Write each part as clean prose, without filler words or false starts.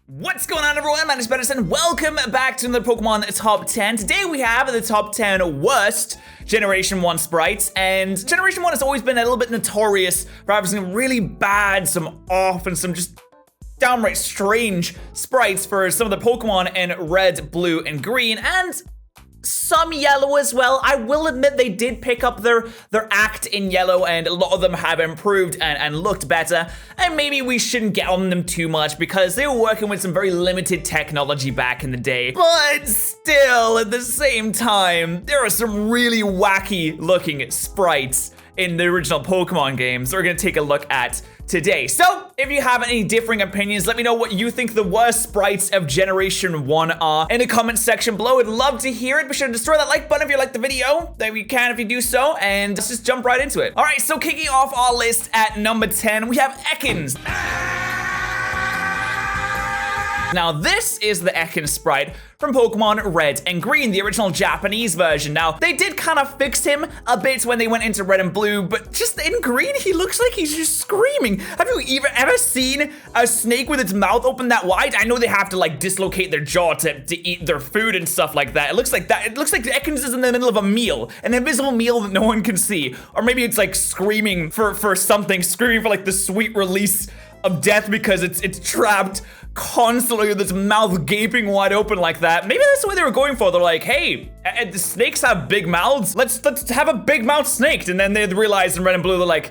What's going on, everyone? My name is Patterrz and welcome back to another Pokemon Top 10. Today we have the top 10 worst Generation 1 sprites, and Generation 1 has always been a little bit notorious for having some really bad, some off, and some just downright strange sprites for some of the Pokemon in Red, Blue, and Green, and some Yellow as well. I will admit they did pick up their act in Yellow, and a lot of them have improved and looked better, and maybe we shouldn't get on them too much because they were working with some very limited technology back in the day. But still, at the same time, there are some really wacky looking sprites in the original Pokemon games that we're gonna take a look at today. So, if you have any differing opinions, let me know what you think the worst sprites of Generation 1 are in the comment section below. I'd love to hear it. Be sure to destroy that like button if you like the video. Then you can if you do so, and let's just jump right into it. All right, so kicking off our list at number 10, we have Ekans. Now, this is the Ekans sprite from Pokemon Red and Green, the original Japanese version. Now, they did kind of fix him a bit when they went into Red and Blue, but just in Green, he looks like he's just screaming. Have you ever seen a snake with its mouth open that wide? I know they have to like dislocate their jaw to eat their food and stuff like that. It looks like that. It looks like Ekans is in the middle of a meal, an invisible meal that no one can see. Or maybe it's like screaming for something, screaming for like the sweet release of death because it's trapped constantly with its mouth gaping wide open like that. Maybe that's what they were going for. They're like, hey, the snakes have big mouths. Let's have a big mouth snake. And then they realized in Red and Blue, they're like,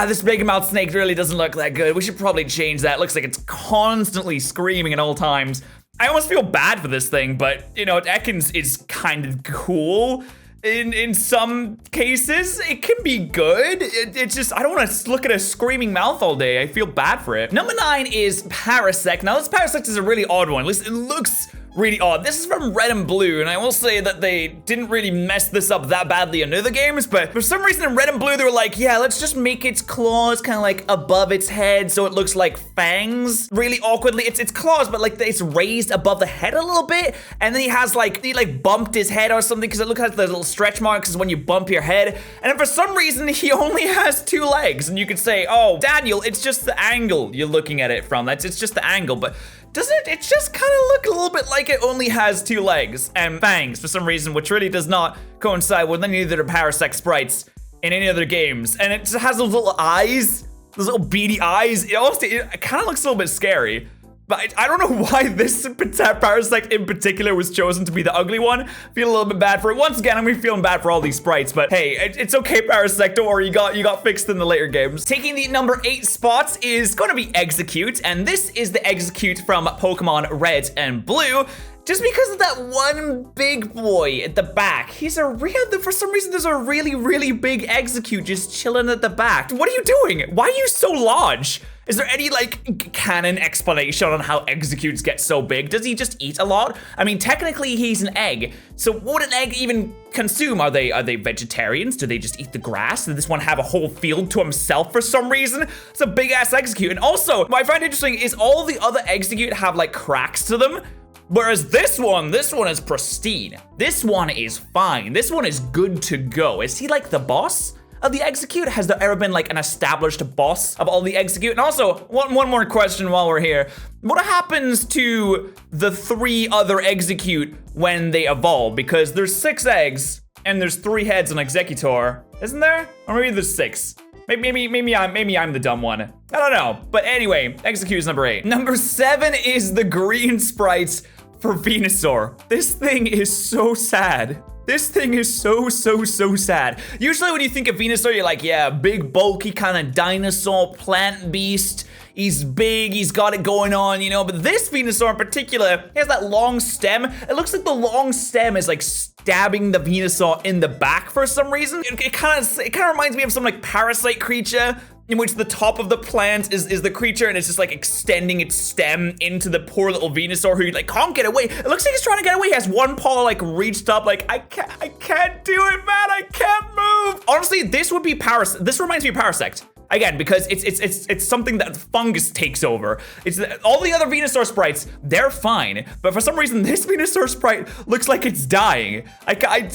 this big mouth snake really doesn't look that good. We should probably change that. It looks like it's constantly screaming at all times. I almost feel bad for this thing, but you know, Ekans is kind of cool. In some cases, it can be good. It's just, I don't want to look at a screaming mouth all day. I feel bad for it. Number 9 is Patterrz. Now, this Patterrz is a really odd one. At least it looks really odd. This is from Red and Blue, and I will say that they didn't really mess this up that badly in other games, but for some reason in Red and Blue, they were like, yeah, let's just make its claws kind of like above its head so it looks like fangs really awkwardly. It's claws, but like it's raised above the head a little bit, and then he bumped his head or something because it looks like the little stretch marks is when you bump your head, and then for some reason, he only has 2 legs, and you could say, oh, Daniel, it's just the angle you're looking at it from. It's just the angle, but doesn't it just kind of look a little bit like it only has 2 legs and fangs for some reason, which really does not coincide with any of the Patterrz sprites in any other games. And it just has those little eyes, those little beady eyes. It kind of looks a little bit scary. But I don't know why this Patterrz in particular was chosen to be the ugly one. Feel a little bit bad for it. Once again, I'm really feeling bad for all these sprites, but hey, it's okay, Patterrz. Don't worry, you got fixed in the later games. Taking the number 8 spot is going to be Execute, and this is the Execute from Pokemon Red and Blue. Just because of that one big boy at the back. For some reason, there's a really, really big Execute just chilling at the back. What are you doing? Why are you so large? Is there any like canon explanation on how Executes get so big? Does he just eat a lot? I mean, technically he's an egg. So what would an egg even consume? Are they vegetarians? Do they just eat the grass? Does this one have a whole field to himself for some reason? It's a big ass Execute. And also, what I find interesting is all the other Execute have like cracks to them. Whereas this one is pristine. This one is fine. This one is good to go. Is he like the boss of the Execute? Has there ever been like an established boss of all the Execute? And also, one more question while we're here. What happens to the 3 other Execute when they evolve? Because there's 6 eggs and there's 3 heads on Executor, isn't there? Or maybe there's 6. Maybe I'm the dumb one. I don't know. But anyway, Execute is number 8. Number 7 is the green sprites for Venusaur. This thing is so sad. This thing is so sad. Usually when you think of Venusaur, you're like, yeah, big, bulky kind of dinosaur plant beast. He's big, he's got it going on, you know, but this Venusaur in particular, he has that long stem. It looks like the long stem is like stabbing the Venusaur in the back for some reason. It kind of reminds me of some like parasite creature in which the top of the plant is the creature and it's just like extending its stem into the poor little Venusaur who like can't get away. It looks like he's trying to get away. He has one paw like reached up like, I can't do it, man. I can't move. Honestly, this would be Patterrz. This reminds me of Patterrz. Again, because it's something that fungus takes over. It's all the other Venusaur sprites, they're fine, but for some reason this Venusaur sprite looks like it's dying.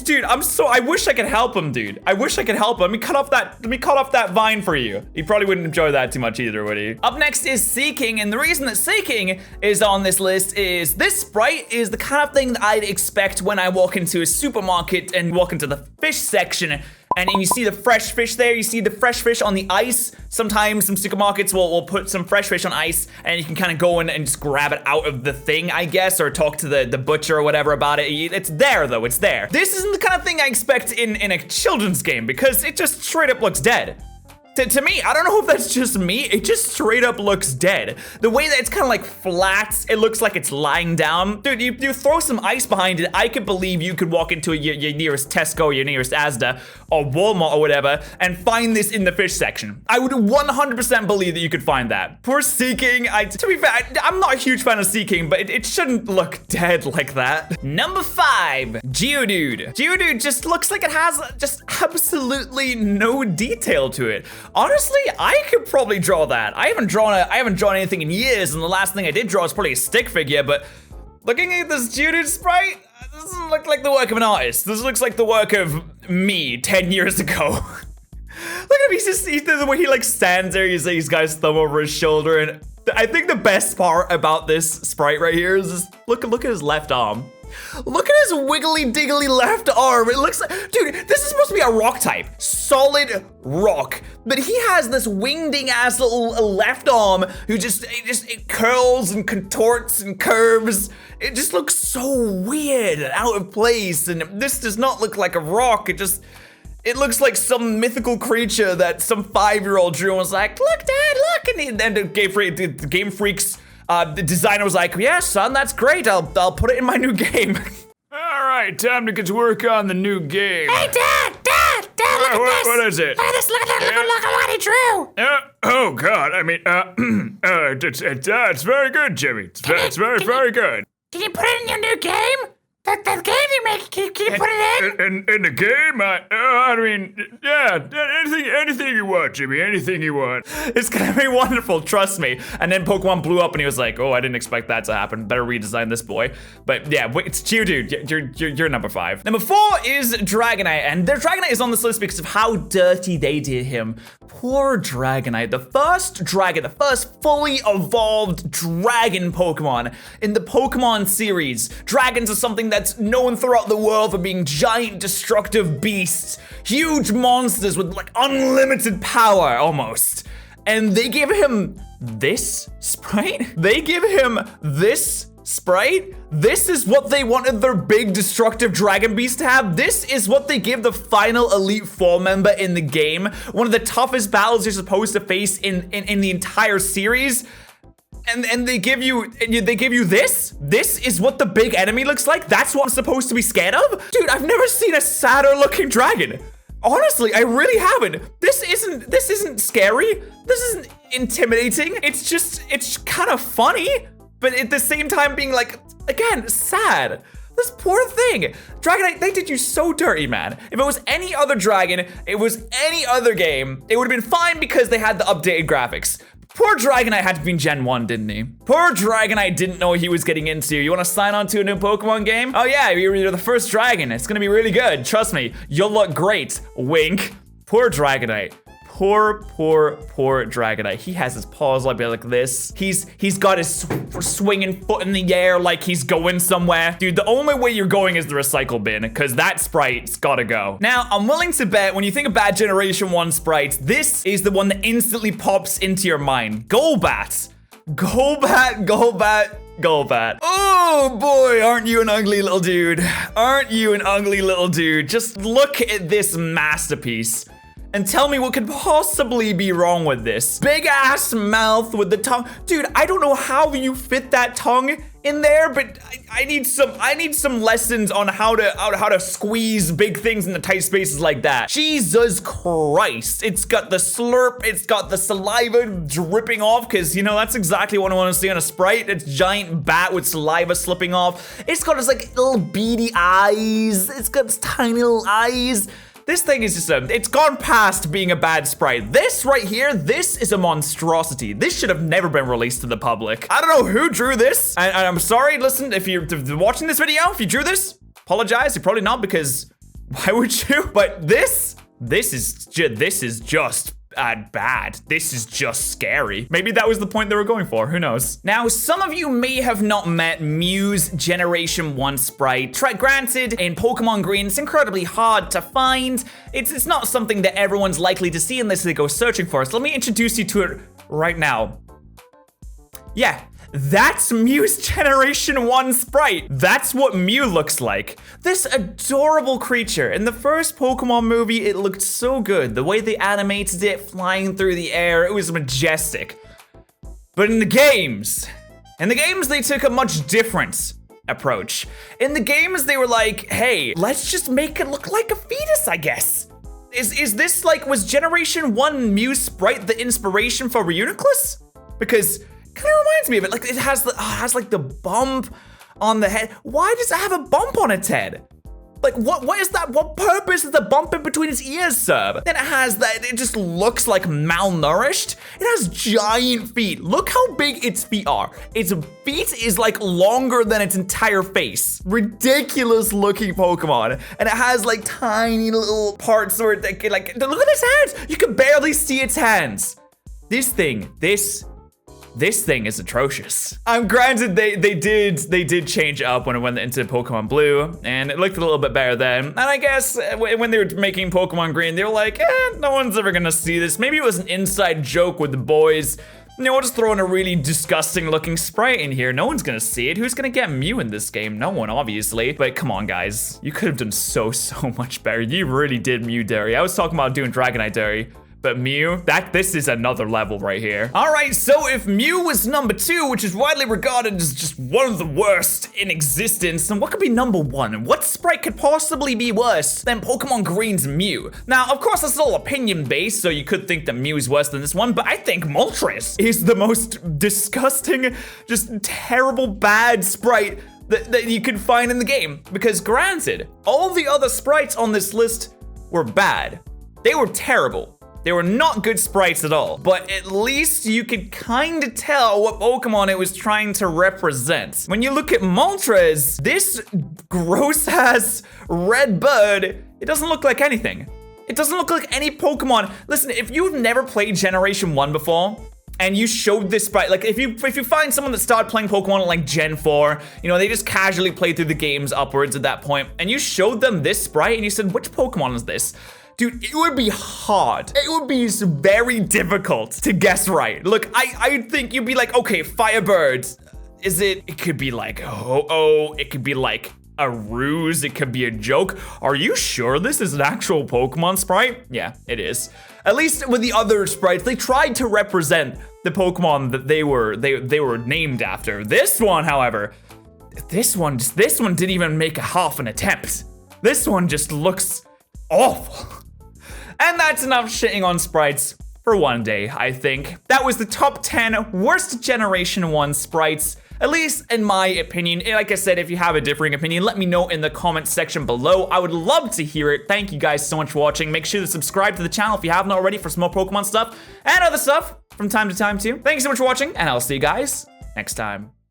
Dude, I wish I could help him, dude. I wish I could help him. Let me cut off that vine for you. He probably wouldn't enjoy that too much either, would he? Up next is Seeking, and the reason that Seeking is on this list is this sprite is the kind of thing that I'd expect when I walk into a supermarket and walk into the fish section. And you see the fresh fish there, you see the fresh fish on the ice. Sometimes some supermarkets will put some fresh fish on ice and you can kind of go in and just grab it out of the thing, I guess, or talk to the butcher or whatever about it. It's there though, it's there. This isn't the kind of thing I expect in a children's game because it just straight up looks dead. To me, I don't know if that's just me, it just straight up looks dead. The way that it's kind of like flat, it looks like it's lying down. Dude, you throw some ice behind it, I could believe you could walk into your nearest Tesco, your nearest Asda, or Walmart or whatever, and find this in the fish section. I would 100% believe that you could find that. Poor Seeking, to be fair, I'm not a huge fan of Seeking, but it shouldn't look dead like that. Number 5, Geodude. Geodude just looks like it has just absolutely no detail to it. Honestly, I could probably draw that. I haven't drawn anything in years, and the last thing I did draw is probably a stick figure, but looking at this Geodude sprite, this doesn't look like the work of an artist. This looks like the work of me 10 years ago. Look at him, he's the way he like stands there, he's got his thumb over his shoulder, and I think the best part about this sprite right here is just, look at his left arm. Look at his wiggly diggly left arm. It looks like, dude, this is supposed to be a rock type. Solid rock. But he has this wingding ass little left arm who it curls and contorts and curves. It just looks so weird and out of place. And this does not look like a rock. It looks like some mythical creature that some 5-year-old drew and was like, look, Dad, look. And then the Game Freak's the designer was like, yeah, son, that's great. I'll put it in my new game. All right, time to get to work on the new game. Hey, Dad, look at this. What is it? Look at this, look at what he drew. Oh, God, I mean, it's very good, Jimmy. It's very good. Can you put it in your new game? That game you make, can you put it in? In the game? I mean, yeah, anything you want, Jimmy, anything you want. It's gonna be wonderful, trust me. And then Pokemon blew up and he was like, oh, I didn't expect that to happen. Better redesign this boy. But yeah, it's Geodude, you're number 5. Number 4 is Dragonite, and their Dragonite is on this list because of how dirty they did him. Poor Dragonite, the first fully evolved dragon Pokemon in the Pokemon series. Dragons are something that's known throughout the world for being giant destructive beasts, huge monsters with like unlimited power almost. And they give him this sprite? This is what they wanted their big destructive dragon beast to have. This is what they give the final Elite Four member in the game. One of the toughest battles you're supposed to face in the entire series. And they give you this? This is what the big enemy looks like? That's what I'm supposed to be scared of? Dude, I've never seen a sadder looking dragon. Honestly, I really haven't. This isn't scary. This isn't intimidating. It's kind of funny, but at the same time being like, again, sad. This poor thing. Dragonite, they did you so dirty, man. If it was any other dragon, it was any other game, it would have been fine because they had the updated graphics. Poor Dragonite had to be in Gen 1, didn't he? Poor Dragonite didn't know what he was getting into. You wanna sign on to a new Pokemon game? Oh yeah, you're the first dragon. It's gonna be really good. Trust me, you'll look great. Wink. Poor Dragonite. Poor Dragonite. He has his paws like this. He's got his swinging foot in the air like he's going somewhere. Dude, the only way you're going is the recycle bin, because that sprite's gotta go. Now, I'm willing to bet when you think of bad Generation 1 sprites, this is the one that instantly pops into your mind. Golbat. Oh boy, aren't you an ugly little dude? Aren't you an ugly little dude? Just look at this masterpiece. And tell me what could possibly be wrong with this. Big ass mouth with the tongue. Dude, I don't know how you fit that tongue in there, but I need some lessons on how to squeeze big things into tight spaces like that. Jesus Christ. It's got the slurp, it's got the saliva dripping off, because you know that's exactly what I want to see on a sprite. It's giant bat with saliva slipping off. It's got its like little beady eyes. It's got its tiny little eyes. This thing is just it's gone past being a bad sprite. This right here, this is a monstrosity. This should have never been released to the public. I don't know who drew this, and I'm sorry, listen, if you're watching this video, if you drew this, apologize. You're probably not, because why would you? But this is just bad. This is just scary. Maybe that was the point they were going for. Who knows? Now, some of you may have not met Mew's Generation 1 sprite. Granted, in Pokemon Green, it's incredibly hard to find. It's not something that everyone's likely to see unless they go searching for it. So let me introduce you to it right now. Yeah. That's Mew's Generation 1 sprite. That's what Mew looks like. This adorable creature. In the first Pokemon movie, it looked so good. The way they animated it, flying through the air, it was majestic. But in the games, they took a much different approach. In the games, they were like, hey, let's just make it look like a fetus, I guess. Is this like, was Generation 1 Mew sprite the inspiration for Reuniclus? Because kind of reminds me of it. Like, it has like the bump on the head. Why does it have a bump on its head? Like, what is that? What purpose is the bump in between its ears serve? Then it has that, it just looks like malnourished. It has giant feet. Look how big its feet are. Its feet is like longer than its entire face. Ridiculous looking Pokemon. And it has like tiny little parts where it can, like, look at its hands. You can barely see its hands. This thing is atrocious. Granted, they did change it up when it went into Pokemon Blue, and it looked a little bit better then. And I guess when they were making Pokemon Green, they were like, no one's ever gonna see this. Maybe it was an inside joke with the boys. You know, we'll just throw in a really disgusting looking sprite in here. No one's gonna see it. Who's gonna get Mew in this game? No one, obviously. But come on, guys. You could have done so much better. You really did Mew Dairy. I was talking about doing Dragonite Dairy. But Mew, this is another level right here. All right, so if Mew was number 2, which is widely regarded as just one of the worst in existence, then what could be number 1? What sprite could possibly be worse than Pokemon Green's Mew? Now, of course, this is all opinion-based, so you could think that Mew is worse than this one, but I think Moltres is the most disgusting, just terrible, bad sprite that you could find in the game. Because granted, all the other sprites on this list were bad. They were terrible. They were not good sprites at all, but at least you could kind of tell what Pokemon it was trying to represent. When you look at Moltres, this gross-ass red bird, it doesn't look like anything. It doesn't look like any Pokemon. Listen, if you've never played Generation 1 before, and you showed this sprite, like if you find someone that started playing Pokemon at like Gen 4, you know, they just casually played through the games upwards at that point, and you showed them this sprite and you said, which Pokemon is this? Dude, it would be hard. It would be very difficult to guess right. Look, I think you'd be like, okay, Firebird. It could be like, oh, it could be like a ruse. It could be a joke. Are you sure this is an actual Pokemon sprite? Yeah, it is. At least with the other sprites, they tried to represent the Pokemon that they were named after. This one, however, this one didn't even make a half an attempt. This one just looks awful. And that's enough shitting on sprites for one day, I think. That was the top 10 worst Generation 1 sprites, at least in my opinion. Like I said, if you have a differing opinion, let me know in the comments section below. I would love to hear it. Thank you guys so much for watching. Make sure to subscribe to the channel if you haven't already for some more Pokemon stuff and other stuff from time to time too. Thank you so much for watching, and I'll see you guys next time.